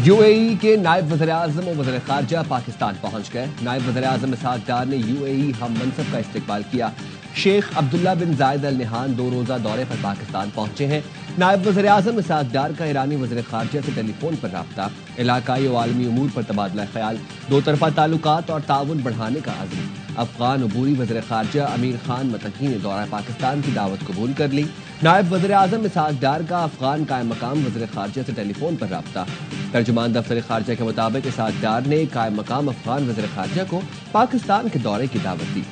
UAE के नायब वज़ीर-ए-आज़म और वज़ीर ख़ारजा पाकिस्तान पहुंच गए। नायब वज़ीर-ए-आज़म इसहाक डार ने UAE हम मनसब का इस्तकबाल किया। शेख अब्दुल्ला बिन जायद अल नहान 2 रोज़ा दौरे पर पाकिस्तान पहुंचे हैं। नायब वज़ीर-ए-आज़म इसहाक डार का ईरानी वज़ीर ख़ारजा से टेलीफोन पर राब्ता, इलाकाई और आलमी उमूर पर तबादला ख्याल, दो तरफ़ा ताल्लुकात और ताउन बढ़ाने का अज़्म। अफ़गान अबूरी वज़ीर ख़ारजा अमीर खान मतकी ने दौरा पाकिस्तान की दावत कबूल कर ली। नायब वज़ीर-ए-आज़म इसहाक डार का अफ़गान कायम मकाम वज़ीर ख़ारजा से टेलीफोन पर राब्ता। तर्जुमान दफ्तर ख़ारजा के मुताबिक इसहाक डार ने कायम मकाम अफ़गान वज़ीर ख़ारजा को पाकिस्तान के दौरे की दावत दी।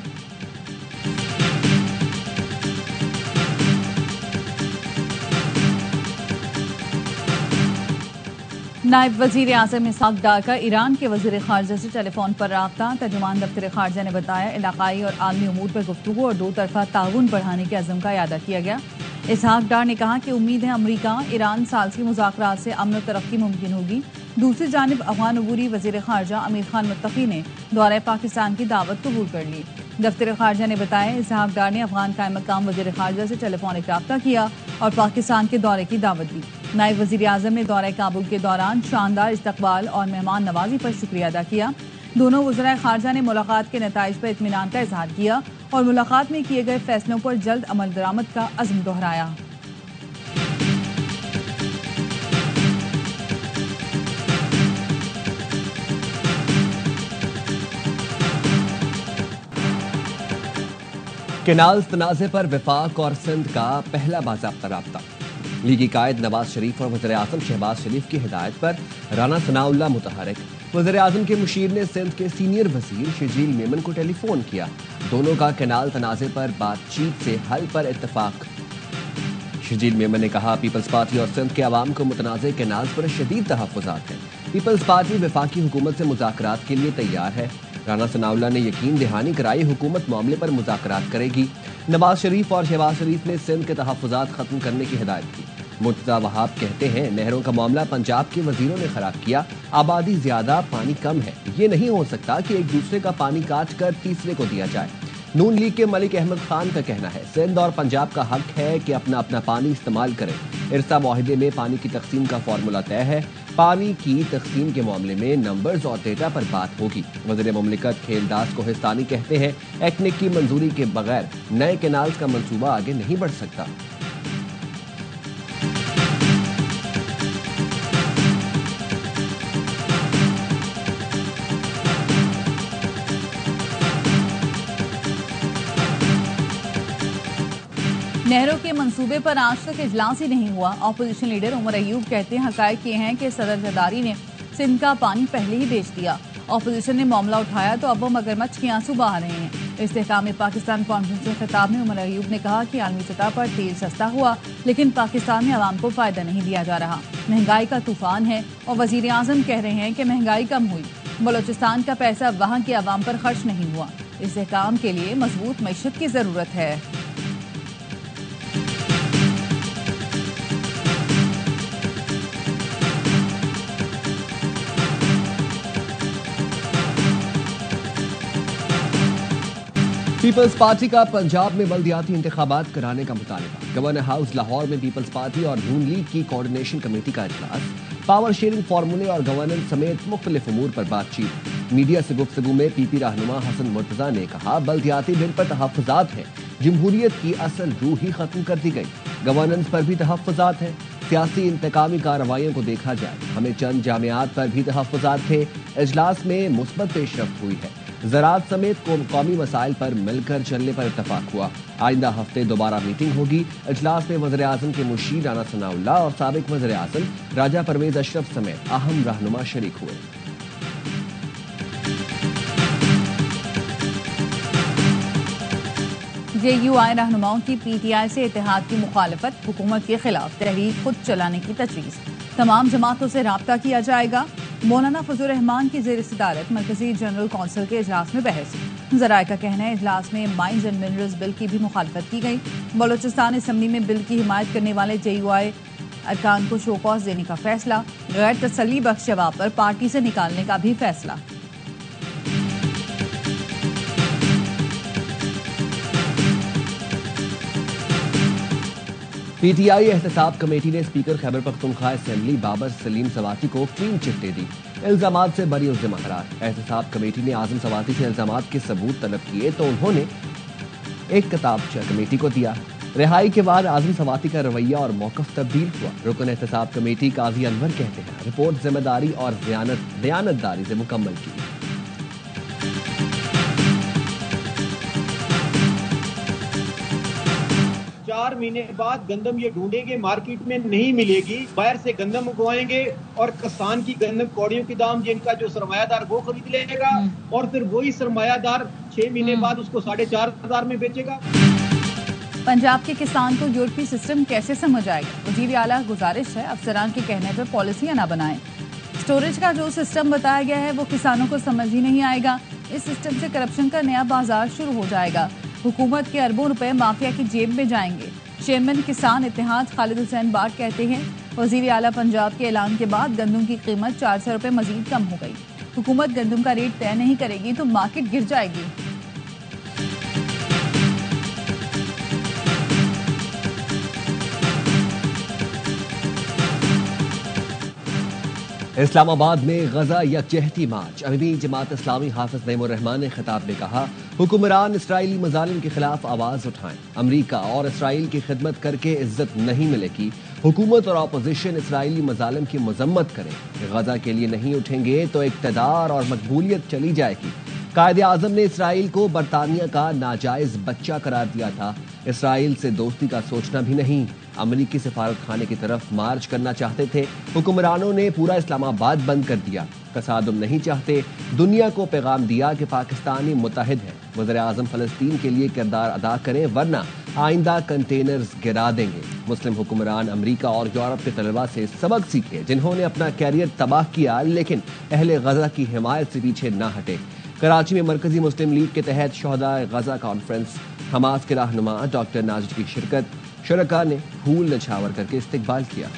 नायब वज़ीर आज़म इसहाक डार का ईरान के वज़ीर ख़ारजा से टेलीफोन पर राब्ता। तर्जुमान दफ्तर ख़ारजा ने बताया इलाकाई और आलमी उमूर पर गुफ्तगू और दो तरफ़ा ताउन बढ़ाने के अज़्म का इयादा किया गया। इसहाक डार ने कहा कि उम्मीद है अमरीका ईरान सालसी मुज़ाकरात से अमन और तरक्की मुमकिन होगी। दूसरी जानिब अफ़गान अबूरी वज़ीर ख़ारजा अमीर खान मतकी ने दौरे पाकिस्तान की दावत कबूल कर ली। दफ्तर ख़ारजा ने बताया इसहाक डार ने अफ़गान कायम मकाम वज़ीर ख़ारजा से टेलीफोनिक राब्ता किया और पाकिस्तान के दौरे की दावत दी। नायब वज़ीर आज़म ने दौरे काबुल के दौरान शानदार इस्तकबाल और मेहमान नवाजी पर शुक्रिया अदा किया। दोनों वज़ीर ख़ारजा ने मुलाकात के नताइज पर इत्मीनान का इजहार किया और मुलाकात में किए गए फैसलों पर जल्द अमल दरामद का अज़्म दोहराया। केनाल्स तनाज़े पर वफाक और सिंध का पहला बाज़ाब्ता राब्ता। लीगी कायद नवाज शरीफ और वज़ीर-ए-आज़म शहबाज शरीफ की हिदायत पर राना सनाउल्लाह मुतहरिक। वज़ीर-ए-आज़म के मुशीर ने सिंध के सीनियर वज़ीर शजील मेमन को टेलीफोन किया। दोनों का केनाल तनाज़े पर बातचीत से हल पर इत्तफाक। शजील मेमन ने कहा पीपल्स पार्टी और सिंध के अवाम को मुतनाज़े केनाल्स पर शदीद तहफ़्फ़ुज़ात हैं। पीपल्स पार्टी वफाकी हुकूमत से मुज़ाकरात के लिए तैयार है। राना सनाउल्लाह ने यकीन दहानी कराई हुकूमत मामले पर मुज़ाकरात करेगी। नवाज शरीफ और शहबाज शरीफ ने सिंध के तहफ़्फ़ुज़ात ख़त्म करने की हिदायत की। मुर्तज़ा वहाब कहते हैं नहरों का मामला पंजाब के वज़ीरों ने ख़राब किया। आबादी ज़्यादा, पानी कम है। ये नहीं हो सकता कि एक दूसरे का पानी काट कर तीसरे को दिया जाए। नून लीग के मलिक अहमद खान का कहना है सिंध और पंजाब का हक है कि अपना अपना पानी इस्तेमाल करें। इरसा मुआहिदे में पानी की तकसीम का फार्मूला तय है। पानी की तकसीम के मामले में नंबर्स और डेटा पर बात होगी। वज़ीर मुमलिकत खेलदास कोहिस्तानी कहते हैं एक्निक की मंजूरी के बगैर नए केनाल्स का मंसूबा आगे नहीं बढ़ सकता। नहरों के मंसूबे पर आज तक इजलास ही नहीं हुआ। अपोजिशन लीडर उमर अयूब कहते हैं हकायक ये हैं कि सदर जरदारी ने सिंध का पानी पहले ही बेच दिया। अपोजिशन ने मामला उठाया तो अब वो मगरमच्छ के आंसू बहा रहे हैं। इस्तेहकाम पाकिस्तान कॉन्फ्रेंस के खिताब में उमर अयूब ने कहा कि आलमी सतह पर तेल सस्ता हुआ लेकिन पाकिस्तान में आवाम को फायदा नहीं दिया जा रहा। महंगाई का तूफान है और वजीर आजम कह रहे हैं कि महंगाई कम हुई। बलोचिस्तान का पैसा वहाँ के आवाम पर खर्च नहीं हुआ। इस्तेहकाम के लिए मजबूत मईशत की जरूरत है। पीपल्स पार्टी का पंजाब में बल्दियाती इंतखाबात कराने का मुतालबा। गवर्नर हाउस लाहौर में पीपल्स पार्टी और नून लीग की कोऑर्डिनेशन कमेटी का इजलास। पावर शेयरिंग फार्मूले और गवर्नेंस समेत मुख्तलिफ उमूर पर बातचीत। मीडिया से गुफ्तगू में पीपी रहनुमा हसन मुर्तजा ने कहा बल्दियाती बिल पर तहफ़्फ़ुज़ात हैं। जमहूरियत की असल रूह ही खत्म कर दी गई। गवर्नेंस पर भी तहफ़्फ़ुज़ात हैं। सियासी इंतकामी कार्रवाइयों को देखा जाए हमें चंद जामियात पर भी तहफ़्फ़ुज़ात थे। इजलास में मुस्बत पेशरफ्त हुई है। ज़राअत समेत कौमी मसाइल पर मिलकर चलने पर इत्तफाक हुआ। आइंदा हफ्ते दोबारा मीटिंग होगी। इजलास में वज़ीर-ए-आज़म के मुशीर राना सनाउल्लाह और साबिक वज़ीर-ए-आज़म राजा परवेज़ अशरफ समेत अहम रहनुमा शरीक हुए। JUI रहनुमाओं की PTI से इत्तेहाद की मुखालफत। हुकूमत के खिलाफ तहरीक खुद चलाने की तजवीज़। तमाम जमातों से राब्ता किया जाएगा। मौलाना फजल रहमान की ज़ेर सदारत मरकजी जनरल कौंसिल के इजलास में बहस। ज़राए का कहना है इजलास में माइंस एंड मिनरल्स बिल की भी मुखालफत की गई। बलोचिस्तान असम्बली में बिल की हिमायत करने वाले JUI अरकान को शो कॉज देने का फैसला। गैर तसल्ली बख्श जवाब पर पार्टी से निकालने का भी फैसला। PTI एहतसाब कमेटी ने स्पीकर खैबर पख्तूनख्वा असेंबली बाबर सलीम सवाती को क्लीन चिट दे दी। इल्जामात से बरी उज़्ज़िम्मा करार। एहतसाब कमेटी ने आज़म सवाती से इल्जामात के सबूत तलब किए तो उन्होंने एक किताबचा कमेटी को दिया। रिहाई के बाद आज़म सवाती का रवैया और मौक़िफ़ तब्दील हुआ। रुकन एहतसाब कमेटी काजी अनवर कहते हैं, रिपोर्ट जिम्मेदारी और दयानतदारी से मुकम्मल की। 4 महीने बाद गंदम ये ढूंढेंगे, मार्केट में नहीं मिलेगी, बाहर से गंदम मंगवाएंगे और किसान की गंदम कौड़ियों की दाम जिनका जो सरमायादार वो खरीद लेगा और फिर वही सरमायादार 6 महीने बाद उसको 4,500 में बेचेगा। पंजाब के किसान को यूरोपीय सिस्टम कैसे समझ आएगा? वजीर आला गुजारिश है अफसरान के कहने पर पॉलिसियां ना बनाएं। स्टोरेज का जो सिस्टम बताया गया है वो किसानों को समझ ही नहीं आएगा। इस सिस्टम से करप्शन का नया बाजार शुरू हो जाएगा। हुकूमत के अरबों रुपए माफिया की जेब में जाएंगे। चेयरमैन किसान इत्तेहाद खालिद हुसैन बाग कहते हैं, वजीर आला पंजाब के ऐलान के बाद गंदम की कीमत 400 रुपए मजीद कम हो गई। हुकूमत गंदम का रेट तय नहीं करेगी तो मार्केट गिर जाएगी। इस्लामाबाद में गजा यकजहती मार्च। अमीनी जमात इस्लामी हाफिज नईमुर रहमान ने खिताब में कहा, हुक्मरान इसराइली मजालिम के खिलाफ आवाज उठाएं। अमरीका और इसराइल की खिदमत करके इज्जत नहीं मिलेगी। हुकूमत और अपोजिशन इसराइली मजालिम की मजम्मत करें। गजा के लिए नहीं उठेंगे तो इक्तदार और मकबूलियत चली जाएगी। कायदे आजम ने इसराइल को बरतानिया का नाजायज बच्चा करार दिया था। इसराइल से दोस्ती का सोचना भी नहीं। अमरीकी सफारत खाने की तरफ मार्च करना चाहते थे। हुक्मरानों ने पूरा इस्लामाबाद बंद कर दिया। तसादुम नहीं चाहते। दुनिया को पैगाम दिया कि पाकिस्तानी मुतहिद है। वज़ीर आज़म फ़लस्तीन के लिए किरदार अदा करें वरना आइंदा कंटेनर्स गिरा देंगे। मुस्लिम हुक्मरान अमरीका और यूरोप के तलबा से सबक सीखे जिन्होंने अपना कैरियर तबाह किया, लेकिन अहले गजा की हिमायत से पीछे न हटे। कराची में मरकजी मुस्लिम लीग के तहत शोहदाए गजा कॉन्फ्रेंस, हमास के रहनुमा डॉक्टर नाजिर की शिरकत। शुरका ने फूल नछावर करके इस्तकबाल किया।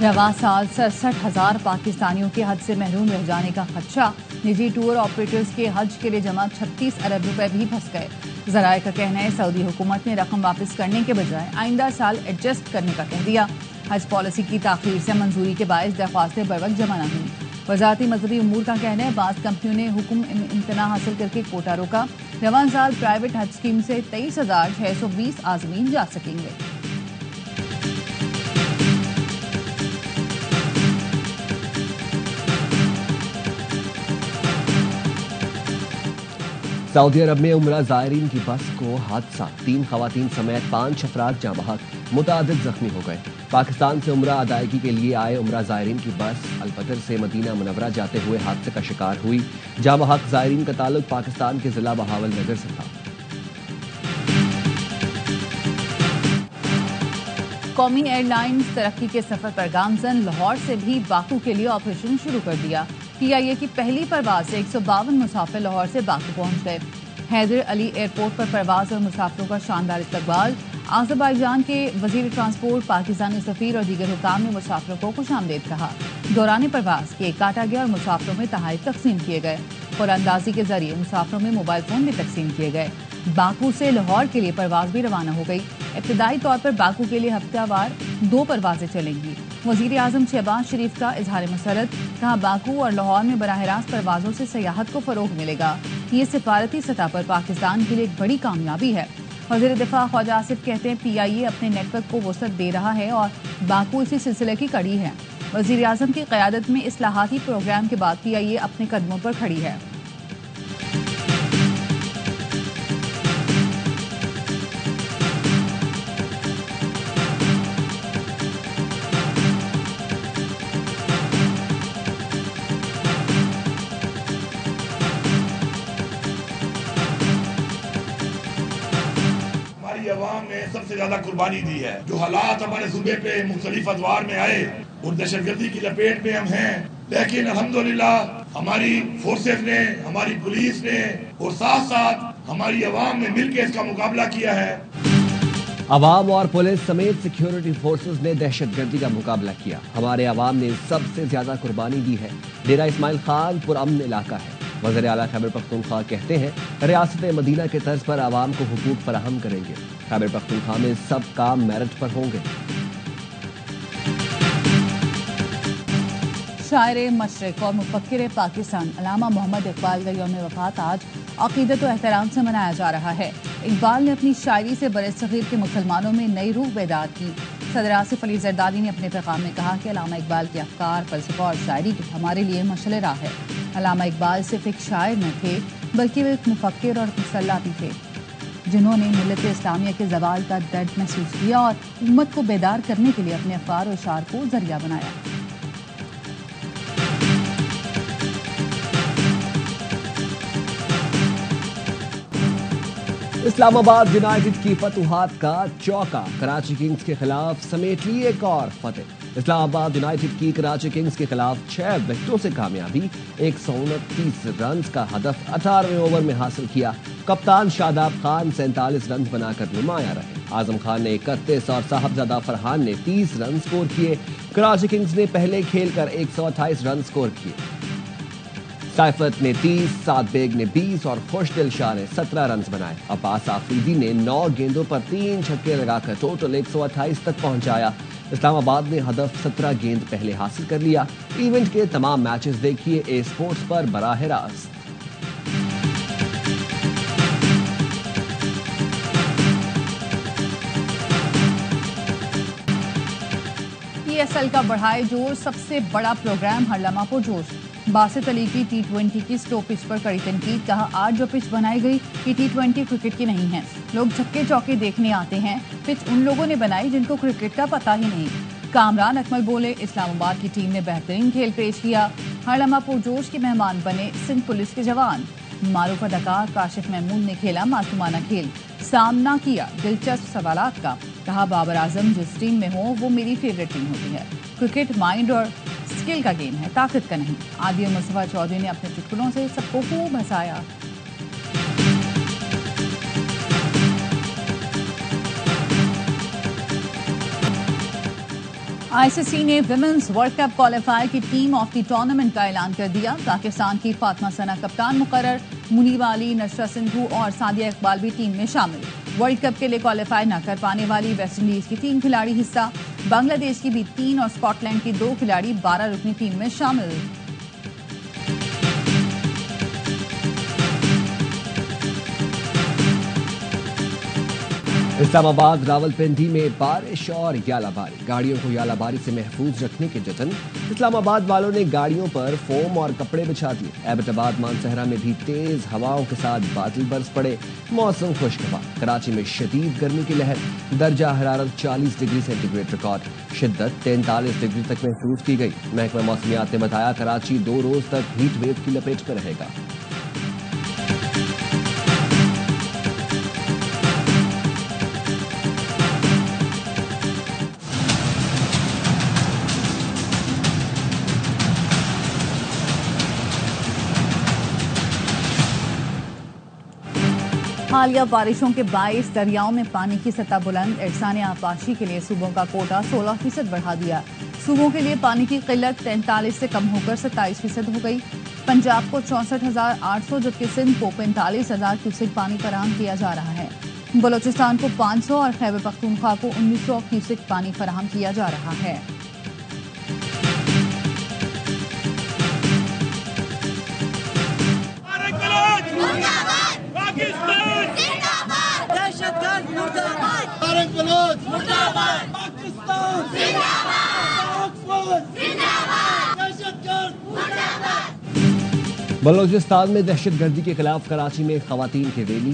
रवा साल 67,000 पाकिस्तानियों के हज से महरूम रह जाने का खदशा। निजी टूर ऑपरेटर्स के हज के लिए जमा 36 अरब रुपए भी फंस गए। ज़राए का कहना है सऊदी हुकूमत ने रकम वापस करने के बजाय आइंदा साल एडजस्ट करने का कह दिया। हज पॉलिसी की ताखीर से मंजूरी के बायस दरख्वास्तें बर वक्त जमा न हुई। वजारती मजहबी उमूर का कहना है बाज़ कंपनियों ने हुक्म इम्तना हासिल करके कोटा रोका। रवां साल प्राइवेट हज स्कीम से 23,620 आज़मीन जा सकेंगे। सऊदी अरब में उम्रा ज़ायरीन की बस को हादसा। 3 खवातीन समेत 5 अफराद जाँ बहक, मुतादिद जख्मी हो गए। पाकिस्तान से उम्रा अदायगी के लिए आए उम्रा ज़ायरीन की बस अलपतर से मदीना मुनव्वरा जाते हुए हादसे का शिकार हुई। जाँ बहक ज़ायरीन का ताल्लुक पाकिस्तान के जिला बहावल नगर से था। कौमी एयरलाइंस तरक्की के सफर पर गामजन। लाहौर से भी बाकू के लिए ऑपरेशन शुरू कर दिया। PIA की पहली परवाज से 152 मुसाफिर लाहौर से बाकू पहुंच गए। हैदर अली एयरपोर्ट पर परवाज और मुसाफिरों का शानदार इस्तकबाल। आज़रबाईजान के वजीर ट्रांसपोर्ट, पाकिस्तानी सफीर और दीगर हुकाम ने मुसाफिरों को खुशामदीद कहा। दौरान परवाज केक काटा गया और मुसाफिरों में तोहफे तकसीम किए गए। कुरानंदाजी के जरिए मुसाफिरों में मोबाइल फोन भी तकसीम किए गए। बाकू से लाहौर के लिए परवाज भी रवाना हो गई। इब्तदाई तौर पर बाकू के लिए हफ्तावार 2 परवाजें चलेंगी। वजीर आजम शहबाज शरीफ का इजहार मसरत, कहा बाकू और लाहौर में बराह रास्त परवाजों से सयाहत को फरोग मिलेगा। ये सिफारती सतह पर पाकिस्तान के लिए एक बड़ी कामयाबी है। वज़ीर दिफा ख्वाजा आसिफ कहते हैं PIA अपने नेटवर्क को वसअत दे रहा है और बाकू इसी सिलसिले की कड़ी है। वज़ीर आज़म की क़यादत में इस्लाहाती प्रोग्राम के बाद PIA अपने कदमों पर खड़ी है। अवाम ने सबसे ज्यादा कुर्बानी दी है। जो हालात हमारे सूबे पे मुख्तलिफ अदवार में आए और दहशतगर्दी की लपेट में हम हैं, लेकिन अल्हम्दुलिल्लाह हमारी फोर्सेस ने, हमारी पुलिस ने और साथ साथ हमारी अवाम ने मिलकर इसका मुकाबला किया है। عوام اور پولیس سمیت سیکیورٹی فورسز نے دہشت گردی کا مقابلہ کیا. ہمارے عوام نے سب سے زیادہ قربانی دی ہے. ڈیرہ اسماعیل خان پرامن علاقہ ہے. وزیر اعلیٰ خیبر پختونخوا کہتے ہیں ریاست مدینہ کے طرز پر عوام کو حقوق فراہم کریں گے. خیبر پختونخوا میں سب کام میرٹ پر ہوں گے. شاعر مشرق اور مفکر پاکستان علامہ محمد اقبال کا یوم وفات آج عقیدت و احترام سے منایا جا رہا ہے. اقبال نے اپنی شاعری سے برِ صغیر کے مسلمانوں میں نئی روح بیدار کی. صدر آصف علی زرداری نے اپنے پیغام میں کہا کہ علامہ اقبال کے افکار، فلسفہ اور شاعری ہمارے لیے مشعل راہ ہے. علامہ اقبال صرف ایک شاعر نہ تھے بلکہ وہ ایک مفکر اور مسلح بھی تھے، جنہوں نے ملت اسلامیہ کے زوال کا درد محسوس کیا اور امت کو بیدار کرنے کے لیے اپنے افکار و اشعار کو ذریعہ بنایا. اسلام آباد یونائیٹڈ کی فتوحات کا چوکا، کراچی کنگز کے خلاف سمیٹ لی ایک اور فتح. اسلام آباد یونائیٹڈ کی کراچی کنگز کے خلاف 6 وکٹوں سے کامیابی، 129 رنز کا ہدف 18ویں اوور میں حاصل کیا. کپتان شاداب خان 47 رنز بنا کر نمایاں رہے. اعظم خان نے 31 اور صاحبزادہ فرحان نے 30 رن سکور کیے. کراچی کنگز نے پہلے کھیل کر 128 رن سکور کیے. سائفت نے 30، سعد بیگ نے 20 اور خوش دل شاہ نے 17 رنز بنائے. عباس آفریدی نے 9 گیندوں پر 3 چھکے لگا کر ٹوٹل 128 تک پہنچایا. اسلام آباد نے ہدف 17 گیند پہلے حاصل کر لیا. ایونٹ کے تمام میچز دیکھیے اے سپورٹس پر براہ راست. PSL کا بڑھائے جوش، سب سے بڑا پروگرام ہر لمحہ پرجوش. باسط علی کی T20 کی سلو پچ پر کڑی تنقید. کہا آج جو پچ بنائی گئی یہ T20 کرکٹ کی نہیں ہے. لوگ چھکے چوکے دیکھنے آتے ہیں، پچ ان لوگوں نے بنائی جن کو کرکٹ کا پتہ ہی نہیں. کامران اکمل بولے اسلام آباد کی ٹیم نے بہترین کھیل پیش کیا. ہر لمحہ پرجوش کے مہمان بنے سندھ پولیس کے جوان. معروف اداکار کاشف محمود نے کھیلا معصومانہ کھیل، سامنا کیا دلچسپ سوالات کا. کہا بابر اعظم جس ٹیم میں ہو وہ میری فیوریٹ ٹیم ہوتی ہے. کرکٹ مائنڈ اور اسکل کا گیم ہے، طاقت کا نہیں. عادل مصطفیٰ چودھری نے اپنے چٹکلوں سے سب کو خوب ہنسایا. ICC نے ویمنز ورلڈ کپ کوالیفائر کی ٹیم آف دی ٹورنامنٹ کا اعلان کر دیا. پاکستان کی فاطمہ ثنا کپتان مقرر، منیب علی، نشرہ سندھو اور سعدیہ اقبال بھی ٹیم میں شامل. ورلڈ کپ کے لیے کوالیفائی نہ کر پانے والی ویسٹ انڈیز کی 3 کھلاڑی حصہ، بنگلہ دیش کی بھی 3 اور اسکاٹ لینڈ کی 2 کھلاڑی 12 رکنی ٹیم میں شامل. اسلام آباد راولپنڈی میں بارش اور یالہ باری، گاڑیوں کو یالہ باری سے محفوظ رکھنے کے جتن. اسلام آباد والوں نے گاڑیوں پر فوم اور کپڑے بچھا دیے. ایبٹ آباد مانسہرہ میں بھی تیز ہواؤں کے ساتھ بادل برس پڑے. موسم خوشگوار. کراچی میں شدید گرمی کی لہر، درجہ حرارت 40 ڈگری سینٹی گریڈ ریکارڈ، شدت 43 ڈگری تک محسوس کی گئی. محکمہ موسمیات نے بتایا کراچی 2 روز تک ہیٹ ویو کی لپیٹ میں رہے گا. حالیہ بارشوں کے باعث دریاؤں میں پانی کی سطح بلند. احسان آبپاشی کے لیے صوبوں کا کوٹا 16% بڑھا دیا. صوبوں کے لیے پانی کی قلت 43 سے کم ہو کر 27% ہو گئی. پنجاب کو 64,800 جبکہ سندھ کو 45,000 کیوسک پانی فراہم کیا جا رہا ہے. بلوچستان کو 500 اور خیبر پختونخوا کو 1900 کیوسک پانی فراہم کیا جا رہا ہے. بلوچستان میں دہشت گردی کے خلاف کراچی میں خواتین کی ریلی.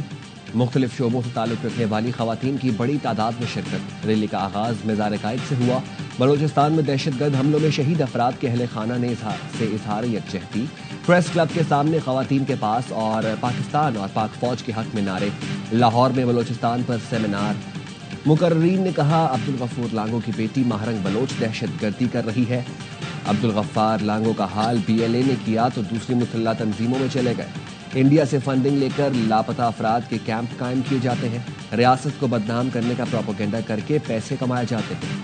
مختلف شعبوں سے تعلق رکھنے والی خواتین کی بڑی تعداد میں شرکت. ریلی کا آغاز مزار قائد سے ہوا. بلوچستان میں دہشت گرد حملوں میں شہید افراد کے اہل خانہ نے اظہار یکجہتی. پریس کلب کے سامنے خواتین کے پاس اور پاکستان اور پاک فوج کے حق میں نعرے. لاہور میں بلوچستان پر سیمینار. مقررین نے کہا عبدالغفور لانگو کی بیٹی ماہرنگ بلوچ دہشت گردی کر رہی ہے. عبدالغفار لانگو کا حال BLA نے کیا تو دوسری مسلح تنظیموں میں چلے گئے. इंडिया से फंडिंग लेकर लापता अफराद के कैंप कायम किए जाते हैं। रियासत को बदनाम करने का प्रोपेगेंडा करके पैसे कमाए जाते हैं।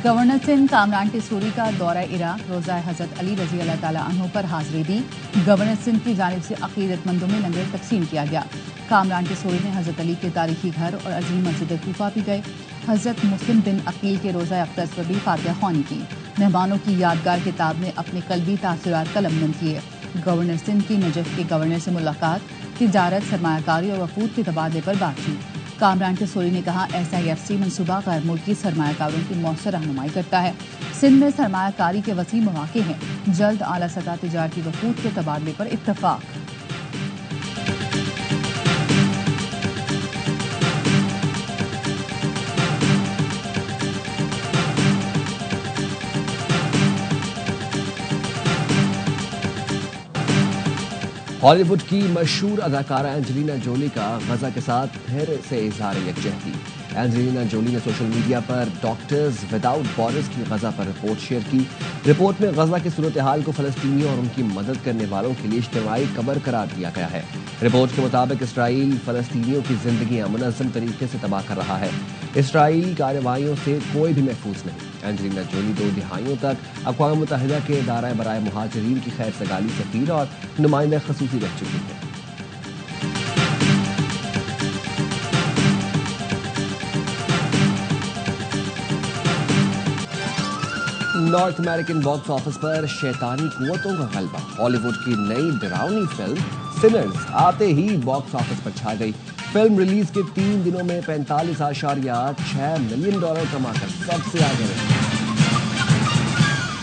गवर्नर सिंध कामरान टिसूरी का दौरा इराक, रोज़ा हज़रत अली रज़ी अल्लाह ताला अन्हु पर हाज़िरी दी। गवर्नर सिंध की जानिब से अक़ीदतमंदों में लंगर तकसीम किया गया। कामरान टिसूरी ने हज़रत अली के तारीखी घर और अजीम मस्जिद कूफा भी गए। हज़रत मुस्लिम बिन अकील के रोज़ा अक़दस पर भी फातिहा ख़्वानी की। मेहमानों की यादगार किताब में अपने कल्बी तासुरात कलमबंद किए। गवर्नर सिंध की नजफ़ के गवर्नर से मुलाकात, तिजारत, सरमायाकारी और वफूद के तबादले पर बातचीत। कामरान टिसूरी ने कहा, SIFC मनसूबा गैर मुल्की सरमायाकारों की मौसर रहनुमाई करता है। सिंध में सरमायाकारी के वसी मौक़े हैं। जल्द आला सतह तिजारती वफूद के तबादले पर इत्तफाक। हॉलीवुड की मशहूर अदाकारा एंजेलिना जोली का गजा के साथ फिर से इज़हार यकजहती। एंजेलिना जोली ने सोशल मीडिया पर डॉक्टर्स विदाउट बॉर्डर्स की गजा पर रिपोर्ट शेयर की। रिपोर्ट में गजा की सूरत हाल को फ़लस्तीनियों और उनकी मदद करने वालों के लिए इज्तिमाई कबर करार दिया गया है। रिपोर्ट के मुताबिक इसराइल फ़लस्तीनियों की ज़िंदगियाँ मुनज़्ज़म तरीके से तबाह कर रहा है। इसराइली कार्रवाइयों से कोई भी महफूज नहीं। एंजेलिना जोली 2 दिहाइयों तक अक़वाम मुत्तहिदा के इदारा बराए मुहाजिरीन की खैर सगाली सफ़ीर और नुमाइंदा ख़ुसूसी रह चुकी है। नॉर्थ अमेरिकन बॉक्स ऑफिस पर शैतानी कुव्वतों का गलबा। हॉलीवुड की नई डरावनी फिल्म सिनर्स आते ही बॉक्स ऑफिस पर छा गई। फिल्म रिलीज के 3 दिनों में $45.6 मिलियन कमाकर सबसे आगे रही।